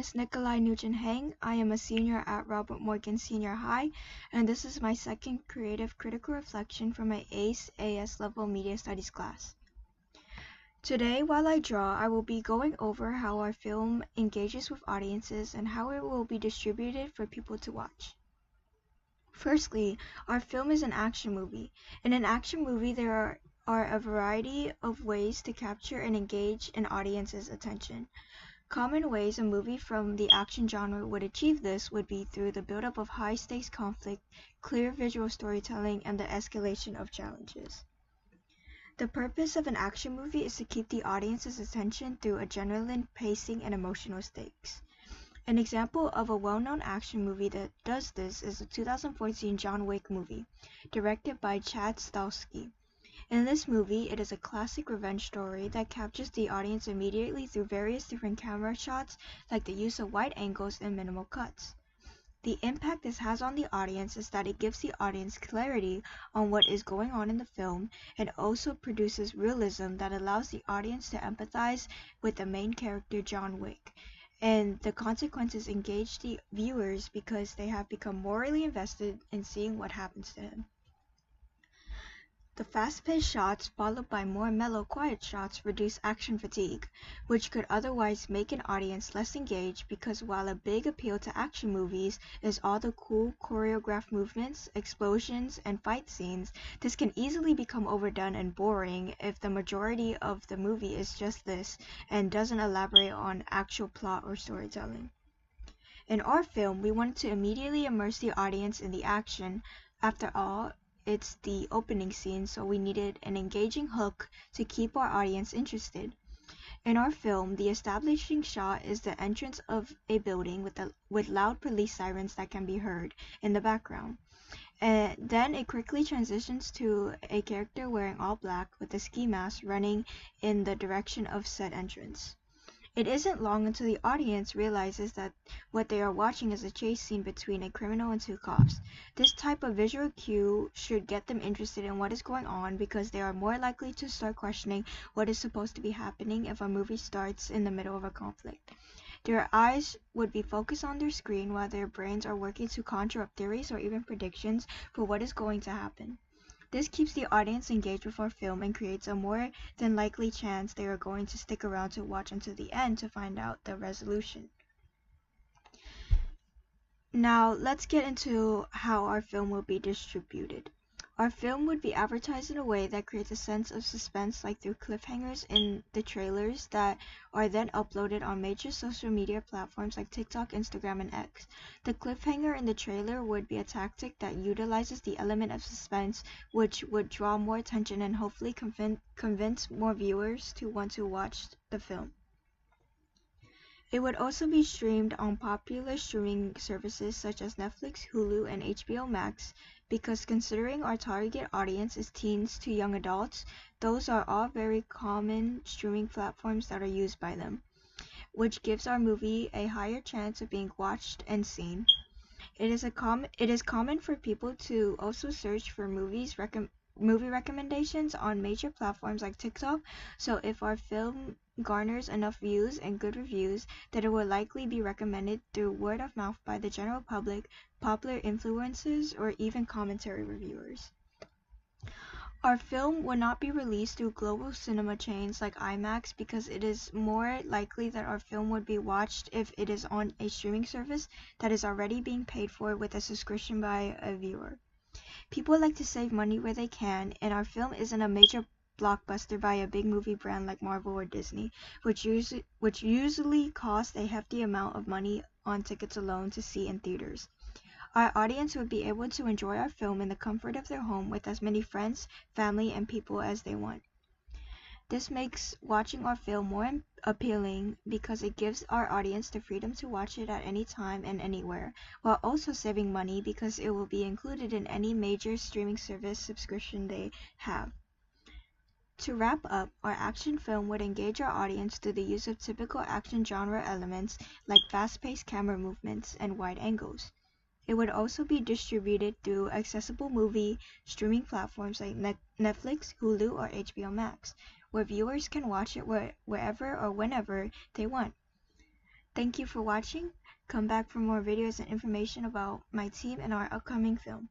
is Nguyen-Heng. I am a senior at Robert Morgan Senior High, and this is my second creative critical reflection for my ACE AS level media studies class. Today, while I draw, I will be going over how our film engages with audiences and how it will be distributed for people to watch. Firstly, our film is an action movie. In an action movie, there are a variety of ways to capture and engage an audience's attention. Common ways a movie from the action genre would achieve this would be through the buildup of high-stakes conflict, clear visual storytelling, and the escalation of challenges. The purpose of an action movie is to keep the audience's attention through adrenaline, pacing, and emotional stakes. An example of a well-known action movie that does this is the 2014 John Wick movie, directed by Chad Stahelski. In this movie, it is a classic revenge story that captures the audience immediately through various different camera shots, like the use of wide angles and minimal cuts. The impact this has on the audience is that it gives the audience clarity on what is going on in the film, and also produces realism that allows the audience to empathize with the main character John Wick, and the consequences engage the viewers because they have become morally invested in seeing what happens to him. The fast-paced shots, followed by more mellow, quiet shots, reduce action fatigue, which could otherwise make an audience less engaged because while a big appeal to action movies is all the cool choreographed movements, explosions, and fight scenes, this can easily become overdone and boring if the majority of the movie is just this and doesn't elaborate on actual plot or storytelling. In our film, we wanted to immediately immerse the audience in the action. After all, it's the opening scene, so we needed an engaging hook to keep our audience interested. In our film, the establishing shot is the entrance of a building with loud police sirens that can be heard in the background. And then it quickly transitions to a character wearing all black with a ski mask running in the direction of said entrance. It isn't long until the audience realizes that what they are watching is a chase scene between a criminal and two cops. This type of visual cue should get them interested in what is going on because they are more likely to start questioning what is supposed to be happening if a movie starts in the middle of a conflict. Their eyes would be focused on their screen while their brains are working to conjure up theories or even predictions for what is going to happen. This keeps the audience engaged with our film and creates a more than likely chance they are going to stick around to watch until the end to find out the resolution. Now, let's get into how our film will be distributed. Our film would be advertised in a way that creates a sense of suspense, like through cliffhangers in the trailers that are then uploaded on major social media platforms like TikTok, Instagram, and X. The cliffhanger in the trailer would be a tactic that utilizes the element of suspense, which would draw more attention and hopefully convince more viewers to want to watch the film. It would also be streamed on popular streaming services such as Netflix, Hulu, and HBO Max because considering our target audience is teens to young adults, those are all very common streaming platforms that are used by them, which gives our movie a higher chance of being watched and seen. It is common for people to also search for movie recommendations on major platforms like TikTok, so if our film garners enough views and good reviews, that it will likely be recommended through word of mouth by the general public, popular influencers, or even commentary reviewers. Our film would not be released through global cinema chains like IMAX because it is more likely that our film would be watched if it is on a streaming service that is already being paid for with a subscription by a viewer. People like to save money where they can, and our film isn't a major blockbuster by a big movie brand like Marvel or Disney, which usually cost a hefty amount of money on tickets alone to see in theaters. Our audience would be able to enjoy our film in the comfort of their home with as many friends, family, and people as they want. This makes watching our film more appealing because it gives our audience the freedom to watch it at any time and anywhere, while also saving money because it will be included in any major streaming service subscription they have. To wrap up, our action film would engage our audience through the use of typical action genre elements like fast-paced camera movements and wide angles. It would also be distributed through accessible movie streaming platforms like Netflix, Hulu, or HBO Max, where viewers can watch it wherever or whenever they want. Thank you for watching. Come back for more videos and information about my team and our upcoming film.